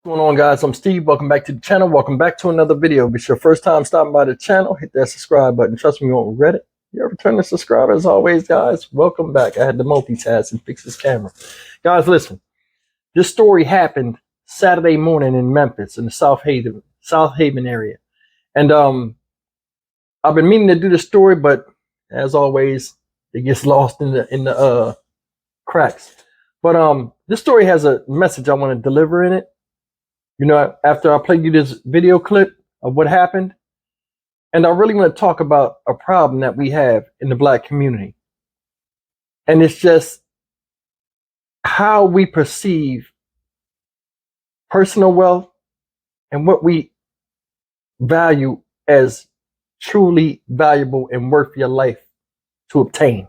What's going on, guys? I'm Steve. Welcome back to the channel. Welcome back to another video. If it's your first time stopping by the channel, hit that subscribe button. Trust me, you won't regret it. You're a returning subscriber as always, guys. Welcome back. I had to multitask and fix this camera. Guys, listen. This story happened Saturday morning in Memphis, in the South Haven area. And I've been meaning to do this story, but as always, it gets lost in the cracks. But this story has a message I want to deliver in it. You know, after I played you this video clip of what happened, and I really want to talk about a problem that we have in the Black community. And it's just how we perceive personal wealth and what we value as truly valuable and worth your life to obtain.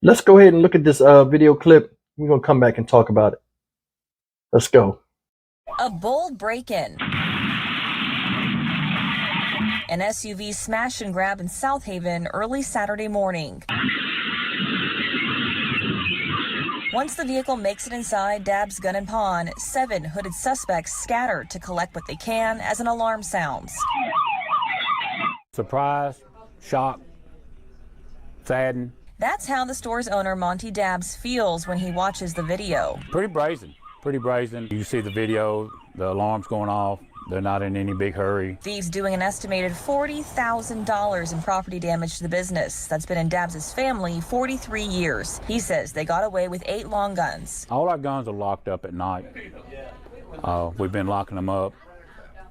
Let's go ahead and look at this video clip. We're going to come back and talk about it. Let's go. A bold break-in. An SUV smash and grab in South Haven early Saturday morning. Once the vehicle makes it inside Dab's Gun and Pawn, 7 hooded suspects scatter to collect what they can as an alarm sounds. Surprised, shocked, saddened. That's how the store's owner, Monty Dabbs, feels when he watches the video. Pretty brazen. Pretty brazen. You see the video, the alarm's going off. They're not in any big hurry. Thieves doing an estimated $40,000 in property damage to the business that's been in Dabbs' family 43 years. He says they got away with 8 long guns. All our guns are locked up at night. We've been locking them up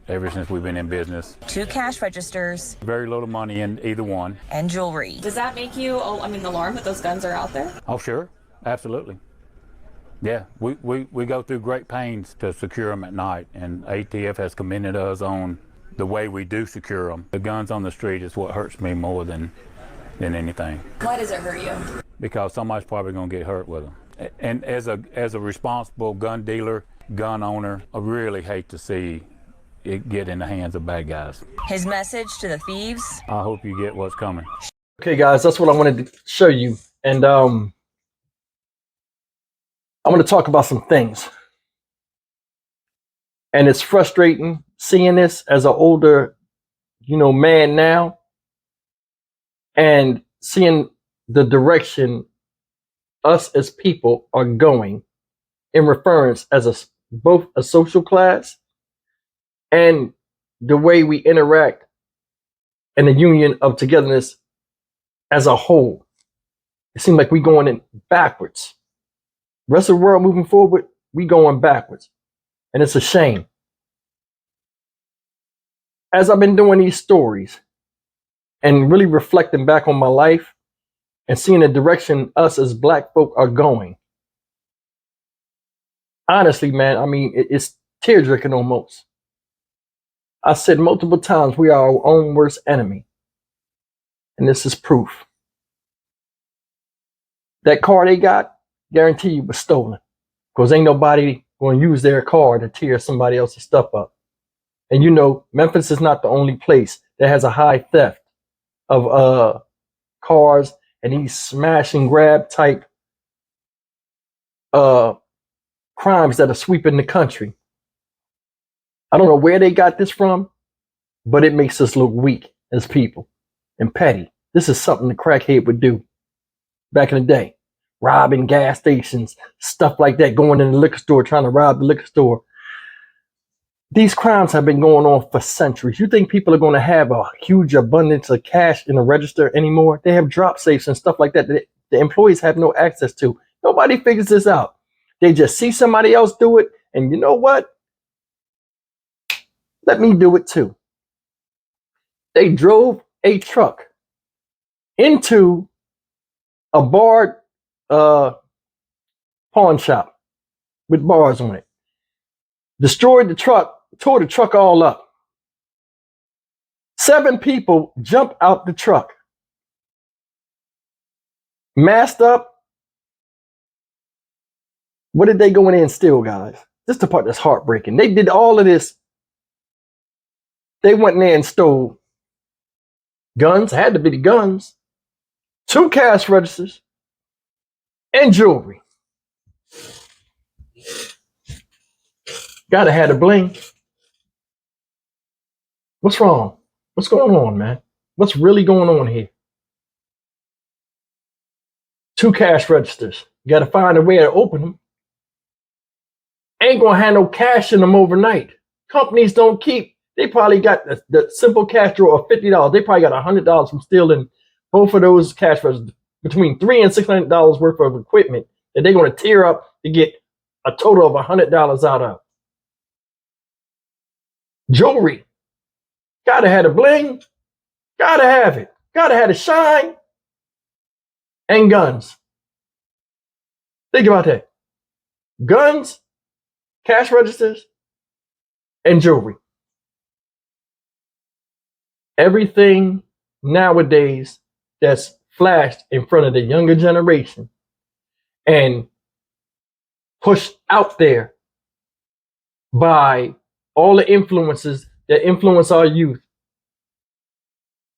ever since we've been in business. 2 cash registers. Very little money in either one. And jewelry. Does that make you, alarmed that those guns are out there? Oh, sure. Absolutely. Yeah, we go through great pains to secure them at night, and ATF has commended us on the way we do secure them. The guns on the street is what hurts me more than anything. Why does it hurt you? Because somebody's probably going to get hurt with them. And as a responsible gun dealer, gun owner, I really hate to see it get in the hands of bad guys. His message to the thieves? I hope you get what's coming. Okay, guys, that's what I wanted to show you. And I want to talk about some things. And it's frustrating seeing this as an older, man now, and seeing the direction us as people are going in reference as both a social class and the way we interact and the union of togetherness as a whole. It seems like we're going in backwards. Rest of the world moving forward, we going backwards. And it's a shame. As I've been doing these stories and really reflecting back on my life and seeing the direction us as Black folk are going, honestly, man, it's tear-jerking almost. I said multiple times, we are our own worst enemy. And this is proof. That car they got, guarantee you was stolen, because ain't nobody going to use their car to tear somebody else's stuff up. And Memphis is not the only place that has a high theft of cars and these smash and grab type crimes that are sweeping the country. I don't know where they got this from, but it makes us look weak as people and petty. This is something the crackhead would do back in the day. Robbing gas stations, stuff like that, going in the liquor store, trying to rob the liquor store. These crimes have been going on for centuries. You think people are going to have a huge abundance of cash in the register anymore? They have drop safes and stuff like that the employees have no access to. Nobody figures this out. They just see somebody else do it, and you know what? Let me do it too. They drove a truck into a barred pawn shop with bars on it, destroyed the truck, tore the truck all up. 7 people jump out the truck, masked up. What did they go in and steal, guys? This is the part that's heartbreaking. They did all of this. They went in there and stole guns, had to be the guns, 2 cash registers, and jewelry. Gotta have the bling. What's wrong? What's going on, man? What's really going on here? 2 cash registers. You gotta find a way to open them. Ain't gonna have no cash in them overnight. Companies don't keep. They probably got the simple cash drawer of $50. They probably got $100 from stealing both of those cash registers, between $300 and $600 worth of equipment that they're gonna tear up to get a total of $100 out of. Jewelry. Gotta have the bling. Gotta have it. Gotta have the shine. And guns. Think about that. Guns, cash registers, and jewelry. Everything nowadays that's flashed in front of the younger generation and pushed out there by all the influences that influence our youth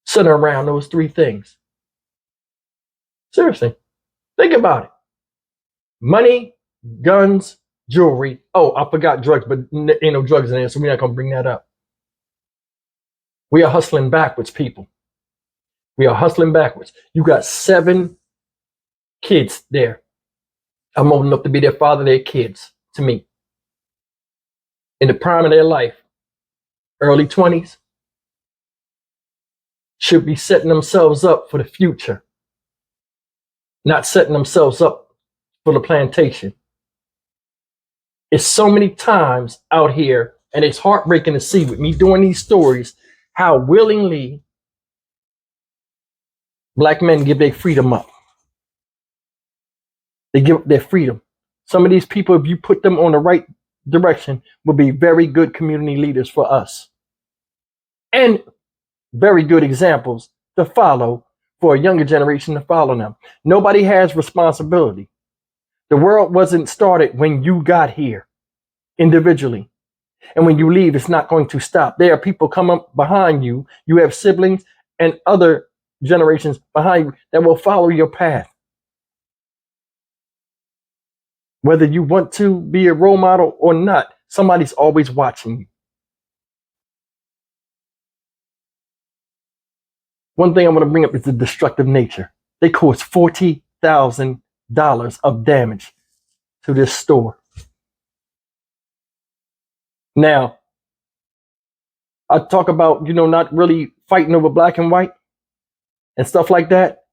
center around those 3 things. Seriously, think about it. Money, guns, jewelry. Oh, I forgot drugs, but ain't no drugs in there, so we're not going to bring that up. We are hustling backwards, people. We are hustling backwards. You got 7 kids there. I'm old enough to be their father, their kids, to me. In the prime of their life, early 20s, should be setting themselves up for the future, not setting themselves up for the plantation. It's so many times out here, and it's heartbreaking to see with me doing these stories, how willingly Black men give their freedom up. They give up their freedom. Some of these people, if you put them on the right direction, will be very good community leaders for us. And very good examples to follow for a younger generation to follow them. Nobody has responsibility. The world wasn't started when you got here individually. And when you leave, it's not going to stop. There are people come up behind you. You have siblings and other generations behind you that will follow your path. Whether you want to be a role model or not, somebody's always watching you. One thing I want to bring up is the destructive nature. They caused $40,000 of damage to this store. Now, I talk about, not really fighting over black and white and stuff like that,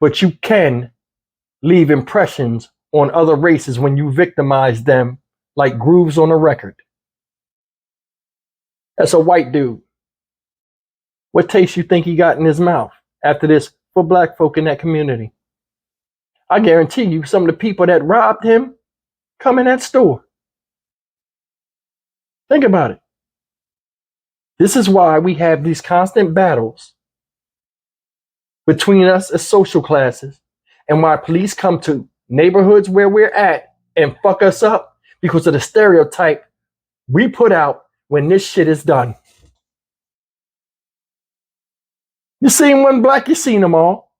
but you can leave impressions on other races when you victimize them like grooves on a record. That's a white dude. What taste you think he got in his mouth after this for black folk in that community? I guarantee you some of the people that robbed him come in that store. Think about it. This is why we have these constant battles between us as social classes, and why police come to neighborhoods where we're at and fuck us up because of the stereotype we put out when this shit is done. You seen one black, you seen them all.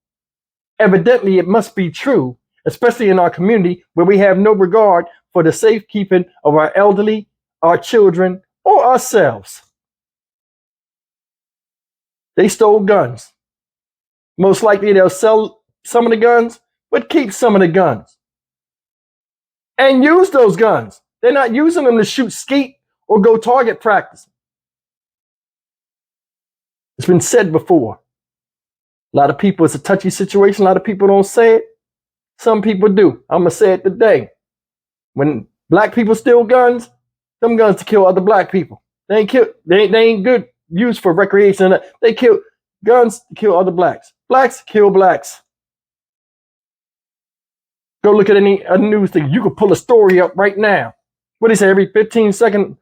Evidently, it must be true, especially in our community where we have no regard for the safekeeping of our elderly, our children, or ourselves. They stole guns. Most likely they'll sell some of the guns, but keep some of the guns. And use those guns. They're not using them to shoot skeet or go target practice. It's been said before. A lot of people, it's a touchy situation. A lot of people don't say it. Some people do. I'm going to say it today. When black people steal guns, them guns to kill other black people. They ain't good use for recreation. They kill guns to kill other blacks. Blacks kill blacks. Go look at any news thing. You could pull a story up right now. What do they say? Every 15 seconds,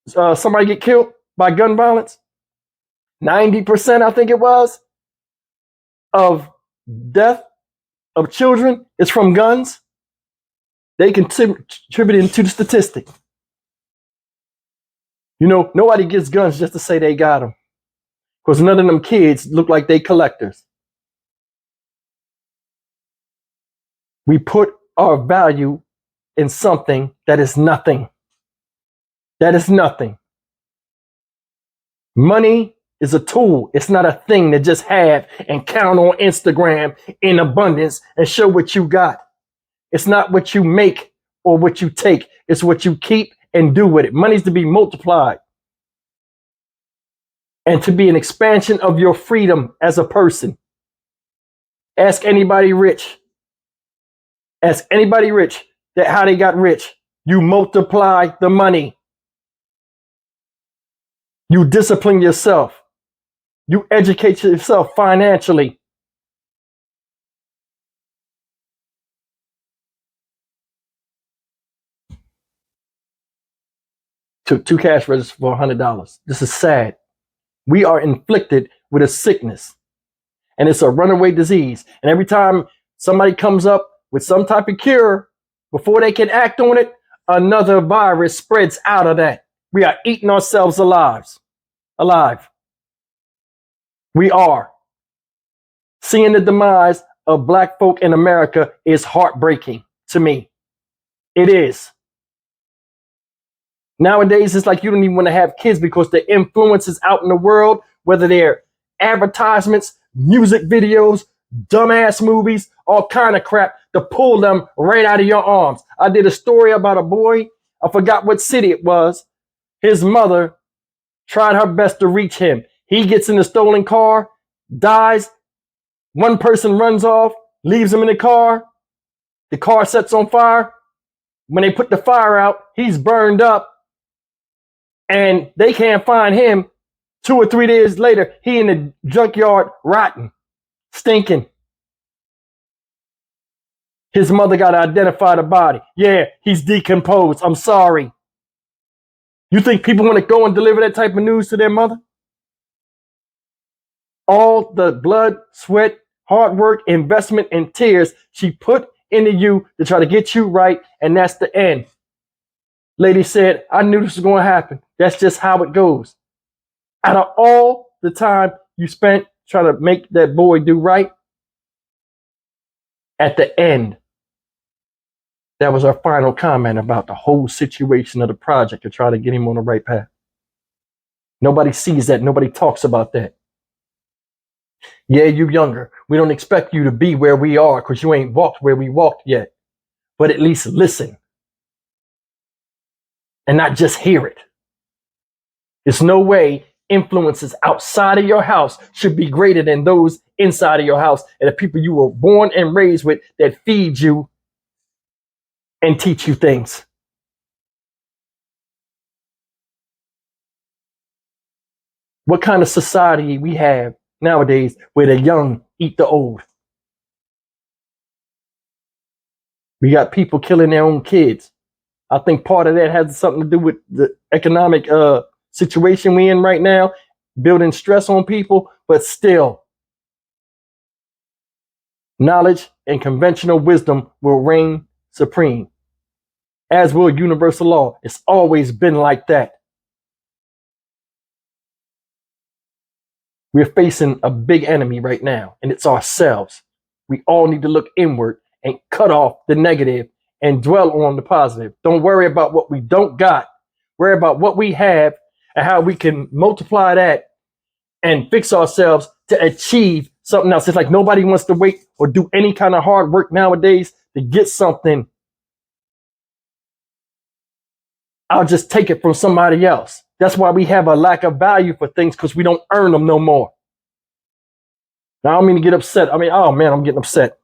somebody get killed by gun violence. 90%, I think it was, of death of children is from guns. They contributed to the statistic. Nobody gets guns just to say they got them, because none of them kids look like they collectors. We put our value in something that is nothing. That is nothing. Money is a tool. It's not a thing to just have and count on Instagram in abundance and show what you got. It's not what you make or what you take. It's what you keep and do with it. Money's to be multiplied and to be an expansion of your freedom as a person. Ask anybody rich. Ask anybody rich that how they got rich. You multiply the money. You discipline yourself. You educate yourself financially. Took 2 cash registers for $100. This is sad. We are inflicted with a sickness, and it's a runaway disease. And every time somebody comes up with some type of cure, before they can act on it, another virus spreads out of that. We are eating ourselves alive. We are. Seeing the demise of black folk in America is heartbreaking to me. It is. Nowadays, it's like you don't even want to have kids because the influences out in the world, whether they're advertisements, music videos, dumbass movies, all kind of crap to pull them right out of your arms. I did a story about a boy. I forgot what city it was. His mother tried her best to reach him. He gets in a stolen car, dies. One person runs off, leaves him in the car. The car sets on fire. When they put the fire out, he's burned up. And they can't find him. 2 or 3 days later, he in the junkyard rotten, stinking. His mother got to identify the body. Yeah, he's decomposed. I'm sorry. You think people want to go and deliver that type of news to their mother? All the blood, sweat, hard work, investment, and tears she put into you to try to get you right, and that's the end. Lady said, I knew this was going to happen. That's just how it goes. Out of all the time you spent trying to make that boy do right, at the end, that was our final comment about the whole situation of the project to try to get him on the right path. Nobody sees that. Nobody talks about that. Yeah, you younger. We don't expect you to be where we are because you ain't walked where we walked yet. But at least listen. And not just hear it. There's no way influences outside of your house should be greater than those inside of your house and the people you were born and raised with that feed you and teach you things. What kind of society we have nowadays where the young eat the old? We got people killing their own kids. I think part of that has something to do with the economic situation we're in right now, building stress on people, but still, knowledge and conventional wisdom will reign supreme, as will universal law. It's always been like that. We're facing a big enemy right now, and it's ourselves. We all need to look inward and cut off the negative and dwell on the positive. Don't worry about what we don't got. Worry about what we have and how we can multiply that and fix ourselves to achieve something else. It's like nobody wants to wait or do any kind of hard work nowadays to get something. I'll just take it from somebody else. That's why we have a lack of value for things, because we don't earn them no more. Now, I don't mean to get upset. I mean, oh man, I'm getting upset.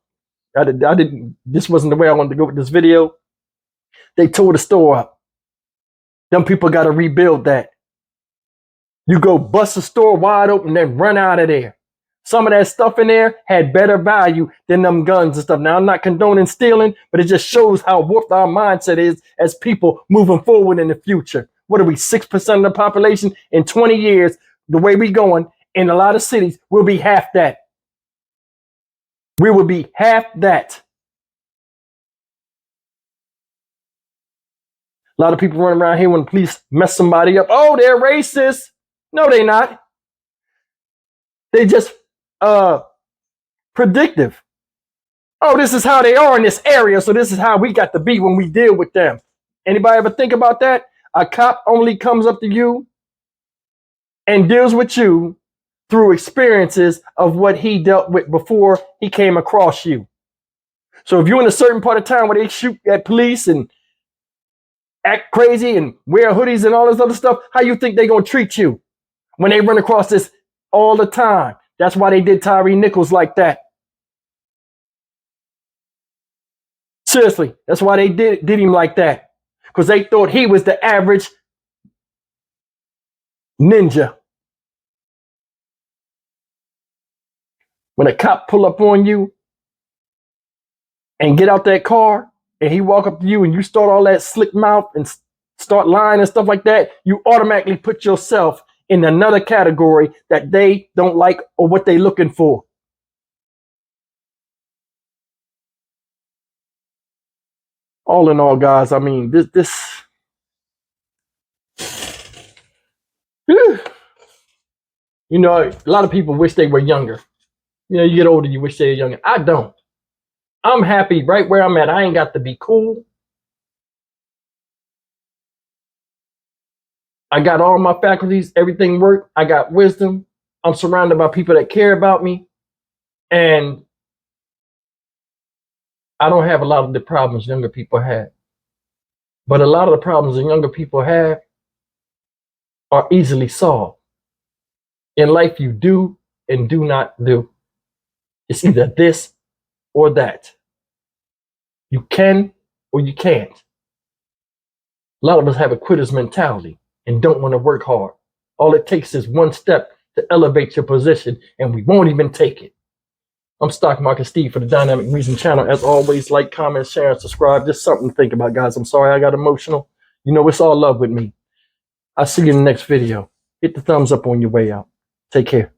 I didn't, this wasn't the way I wanted to go with this video. They tore the store up. Them people got to rebuild that. You go bust the store wide open, then run out of there. Some of that stuff in there had better value than them guns and stuff. Now, I'm not condoning stealing, but it just shows how warped our mindset is as people moving forward in the future. What are we, 6% of the population? In 20 years, the way we going, in a lot of cities, we'll be half that. We will be half that. A lot of people running around here when police mess somebody up. Oh, they're racist. No, they're not. They just predictive. Oh, this is how they are in this area, so this is how we got to be when we deal with them. Anybody ever think about that? A cop only comes up to you and deals with you through experiences of what he dealt with before he came across you. So if you're in a certain part of town where they shoot at police and act crazy and wear hoodies and all this other stuff, how you think they're going to treat you when they run across this all the time? That's why they did Tyree Nichols like that. Seriously, that's why they did him like that. Because they thought he was the average ninja. When a cop pull up on you and get out that car and he walk up to you and you start all that slick mouth and start lying and stuff like that, you automatically put yourself in another category that they don't like or what they looking for. All in all, guys, I mean, this you know, a lot of people wish they were younger. You know, you get older, you wish they were younger. I don't. I'm happy right where I'm at. I ain't got to be cool. I got all my faculties, everything work. I got wisdom. I'm surrounded by people that care about me. And I don't have a lot of the problems younger people have. But a lot of the problems that younger people have are easily solved. In life, you do and do not do. It's either this or that. You can or you can't. A lot of us have a quitter's mentality and don't want to work hard. All it takes is one step to elevate your position, and we won't even take it. I'm Stock Market Steve for the Dynamic Reason channel. As always, like, comment, share, and subscribe. Just something to think about, guys. I'm sorry I got emotional. You know, it's all love with me. I'll see you in the next video. Hit the thumbs up on your way out. Take care.